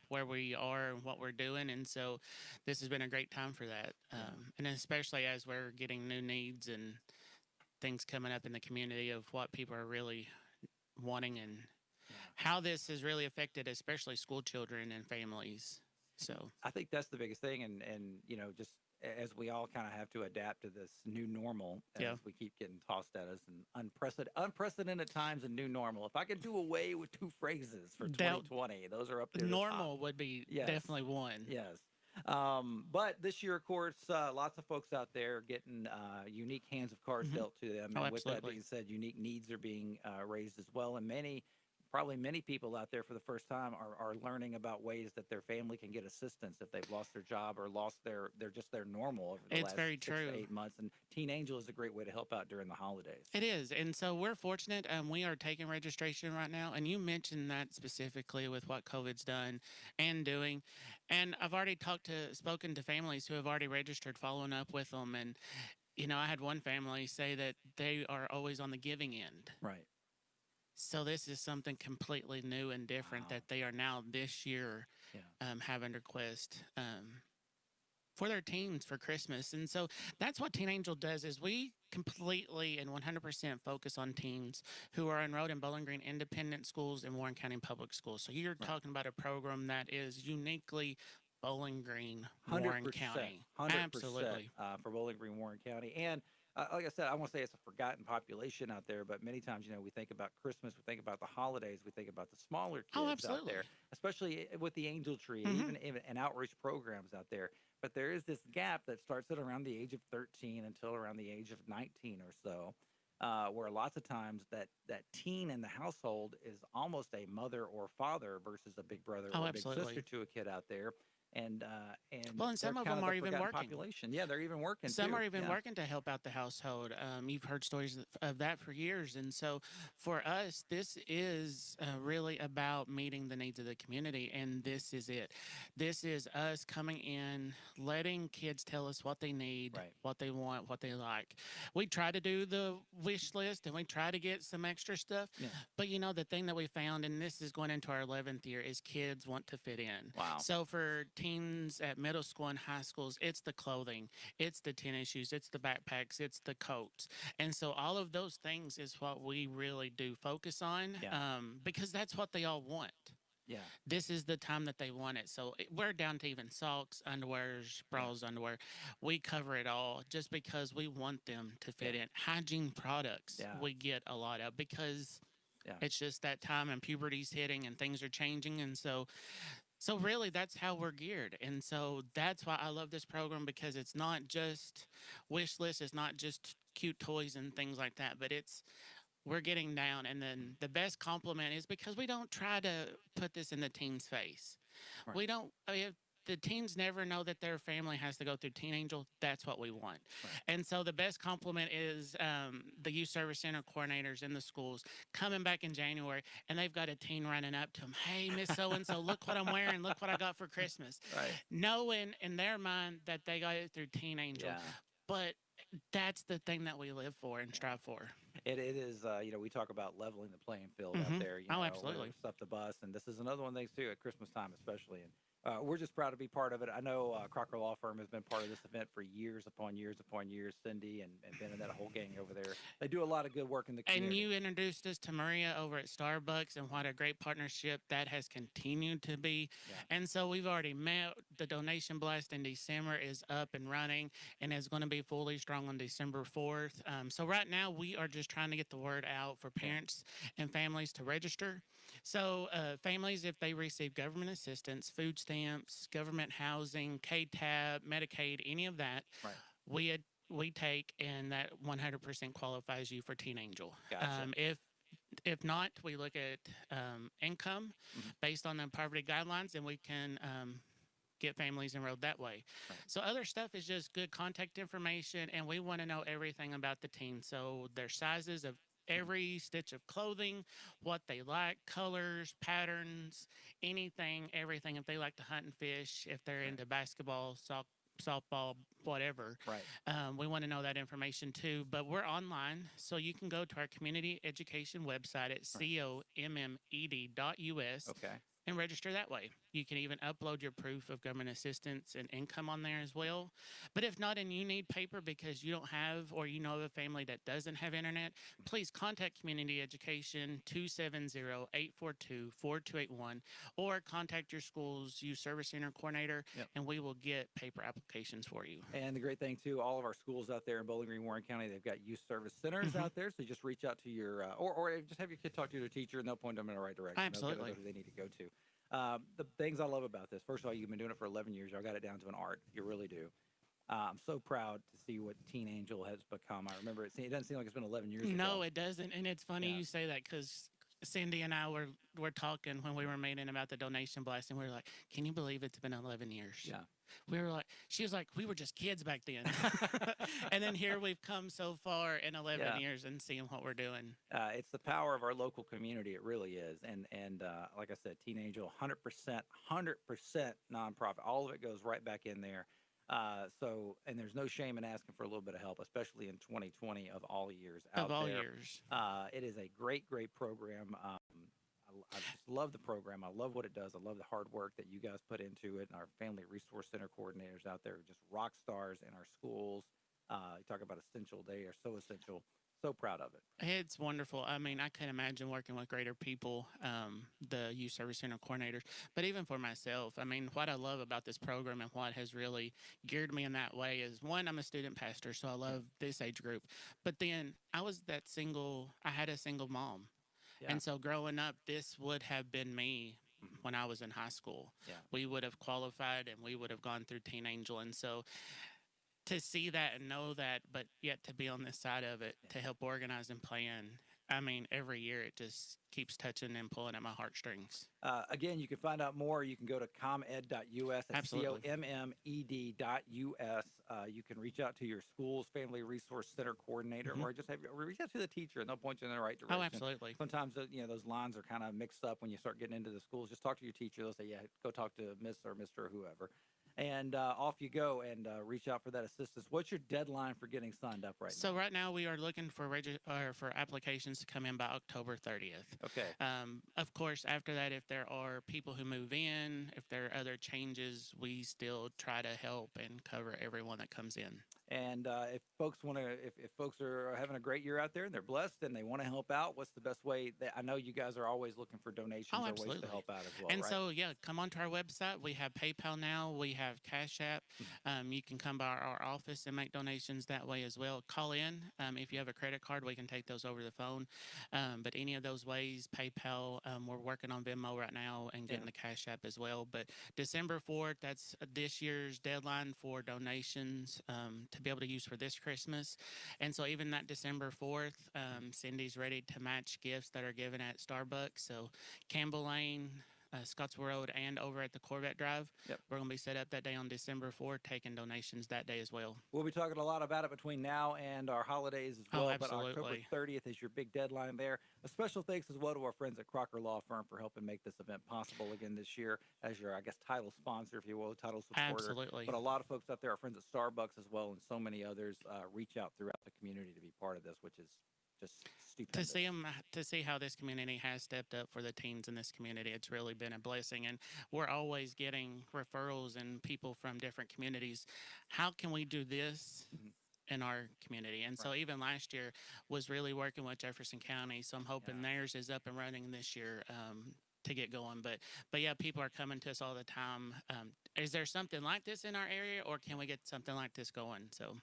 where we are and what we're doing. And so this has been a great time for that. And especially as we're getting new needs and things coming up in the community of what people are really wanting and how this has really affected, especially school children and families. So I think that's the biggest thing, and just as we all kind of have to adapt to this new normal, yeah, as we keep getting tossed at us, and unprecedented times and new normal. If I could do away with two phrases for that 2020, those are up there the top. normal would be Yes, definitely one. yes. But this year, of course, lots of folks out there getting unique hands of cards Hmm. dealt to them, Oh, and with that absolutely. being said, unique needs are being raised as well, and probably many people out there for the first time are learning about ways that their family can get assistance if they've lost their job or lost their normal over the It's last very 6 to true. 8 months. And Teen Angel is a great way to help out during the holidays. It is. And so we're fortunate. We are taking registration right now. And you mentioned that specifically with what COVID's done and doing. And I've already spoken to families who have already registered, following up with them. And, I had one family say that they are always on the giving end. Right. So this is something completely new and different Wow. that they are now this year Yeah. having request for their teens for Christmas. And so that's what Teen Angel does is we completely and 100% focus on teens who are enrolled in Bowling Green Independent Schools and Warren County Public Schools. So you're Right. talking about a program that is uniquely Bowling Green, Hundred Warren percent, County. 100% Absolutely. for Bowling Green, Warren County, and like I said, I won't say it's a forgotten population out there, but many times, we think about Christmas, we think about the holidays, we think about the smaller Oh, kids out there, absolutely. especially with the Angel Tree and Hmm. even and outreach programs out there. But there is this gap that starts at around the age of 13 until around the age of 19 or so. Where lots of times that teen in the household is almost a mother or father versus a big brother Oh, or a big sister absolutely. to a kid out there, and Well, and they're some of kind them of are the even forgotten working. population. Yeah, they're even working Some too. are even Yeah, working to help out the household. You've heard stories of that for years. And so for us, this is really about meeting the needs of the community. And this is it. This is us coming in, letting kids tell us what they need, right. what they want, what they like. We try to do the wish list and we try to get some extra stuff. Yeah. But the thing that we found, and this is going into our 11th year, is kids want to fit in. Wow. So for teens at middle school and high schools, it's the clothing, it's the tennis shoes, it's the backpacks, it's the coats. And so all of those things is what we really do focus on Yeah. because that's what they all want. Yeah. This is the time that they want it. So we're down to even socks, underwears, Yeah. bras, underwear. We cover it all just because we want them to Yeah. fit in. Hygiene products, Yeah. we get a lot of because Yeah. it's just that time and puberty's hitting and things are changing. And so really that's how we're geared. And so that's why I love this program because it's not just wish list, it's not just cute toys and things like that, but it's we're getting down. And then the best compliment is because we don't try to put this in the teen's face. Right. We don't, I mean, if the teens never know that their family has to go through Teen Angel, that's what we want. Right. And so the best compliment is the youth service center coordinators in the schools coming back in January and they've got a teen running up to them, hey, Miss So and so, look what I'm wearing, look what I got for Christmas. Right. Knowing in their mind that they got it through Teen Angel. Yeah. But that's the thing that we live for and strive for. It is, we talk about leveling the playing field out Hmm. there, Oh, whether absolutely. it's stuff the bus, and this is another one of those too at Christmas time, especially. And we're just proud to be part of it. I know Crocker Law Firm has been part of this event for years upon years upon years. Cindy and Ben and that whole gang over there, they do a lot of good work in the And community. you introduced us to Maria over at Starbucks, and what a great partnership that has continued to be. Yeah. And so we've already met. The donation blast in December is up and running and is going to be fully strong on December 4th. So right now we are just trying to get the word out for Yeah. parents and families to register. So families, if they receive government assistance, food stamps, government housing, KTAB, Medicaid, any of that, Right. we take, and that 100% qualifies you for Teen Angel. Gotcha. If not, we look at income Mhm. based on the poverty guidelines, and we can get families enrolled that way. Right. So other stuff is just good contact information, and we want to know everything about the teen. So their sizes of Mhm. every stitch of clothing, what they like, colors, patterns, anything, everything. If they like to hunt and fish, if they're Right. into basketball, softball, whatever. Right. We want to know that information too. But we're online, so you can go to our community education website at Right. commed.us Okay. and register that way. You can even upload your proof of government assistance and income on there as well. But if not, and you need paper because you don't have, or you know of a family that doesn't have internet, please contact Community Education 270-842-4281, or contact your school's youth service center coordinator, Yep. and we will get paper applications for you. And the great thing too, all of our schools out there in Bowling Green, Warren County, they've got youth service centers Hmm. out there. So just reach out to your, or just have your kid talk to their teacher, and they'll point them in the right direction. They'll go Absolutely. who they need to go to. The things I love about this, first of all, you've been doing it for 11 years. Y'all got it down to an art. You really do. I'm so proud to see what Teen Angel has become. I remember it doesn't seem like it's been 11 years No, ago. it doesn't. And it's funny Yeah. you say that because Cindy and I were talking when we were meeting about the donation blast, and we were like, "Can you believe it's been 11 years?" Yeah. We were like, she was like, "We were just kids back then," and then here we've come so far in 11 Yeah. years and seeing what we're doing. It's the power of our local community. It really is. And like I said, Teen Angel, 100% nonprofit. All of it goes right back in there. And there's no shame in asking for a little bit of help, especially in 2020 of all years Of out all there. years. It is a great, great program. I just love the program. I love what it does. I love the hard work that you guys put into it. And our Family Resource Center coordinators out there are just rock stars in our schools. You talk about essential. They are so essential. So proud of it. It's wonderful. I mean, I couldn't imagine working with greater people, the youth service center coordinators, but even for myself, I mean, what I love about this program and what has really geared me in that way is one, I'm a student pastor, so I Yeah. love this age group. But then I had a single mom. Yeah. And so growing up, this would have been me Mhm. when I was in high school. Yeah. We would have qualified and we would have gone through Teen Angel. And so to see that and know that, but yet to be on this side of it Yeah. to help organize and plan. I mean, every year it just keeps touching and pulling at my heartstrings. Again, you can find out more. You can go to commed.us. That's Absolutely. COMMED.us. You can reach out to your school's Family Resource Center coordinator, Mhm. or just reach out to the teacher, and they'll point you in the right Oh, direction. absolutely. Sometimes those lines are kind of mixed up when you start getting into the schools. Just talk to your teacher. They'll say, "Yeah, go talk to Miss or Mister or whoever," and off you go and reach out for that assistance. What's your deadline for getting signed up right So now? right now we are looking for for applications to come in by October 30th. Okay. Of course, after that, if there are people who move in, if there are other changes, we still try to help and cover everyone that comes in. And if folks want to, if folks are having a great year out there and they're blessed and they want to help out, what's the best way? I know you guys are always looking for donations Oh, or ways to absolutely. help out as well, And right? so, yeah, come onto our website. We have PayPal now. We have Cash App. Mhm. You can come by our office and make donations that way as well. Call in. If you have a credit card, we can take those over the phone. But any of those ways, PayPal, we're working on Venmo right now and getting Yeah. the Cash App as well. But December 4th, that's this year's deadline for donations to be able to use for this Christmas. And so, even that December 4th, Cindy's ready to match gifts that are given at Starbucks. So, Campbell Lane, Scottsville Road, and over at the Corvette Drive. Yep. We're going to be set up that day on December 4th, taking donations that day as well. We'll be talking a lot about it between now and our holidays as Oh, well. But October absolutely. 30th is your big deadline there. A special thanks as well to our friends at Crocker Law Firm for helping make this event possible again this year as your, I guess, title sponsor, if you will, title supporter. Absolutely. But a lot of folks out there, our friends at Starbucks as well, and so many others reach out throughout the community to be part of this, which is just To stupendous. see them, to see how this community has stepped up for the teens in this community, it's really been a blessing. And we're always getting referrals and people from different communities. How can we do this Mhm. in our community? And so Right. even last year was really working with Jefferson County. So I'm hoping Yeah. theirs is up and running this year. To get going, but yeah, people are coming to us all the time. Is there something like this in our area, or can we get something like this going? So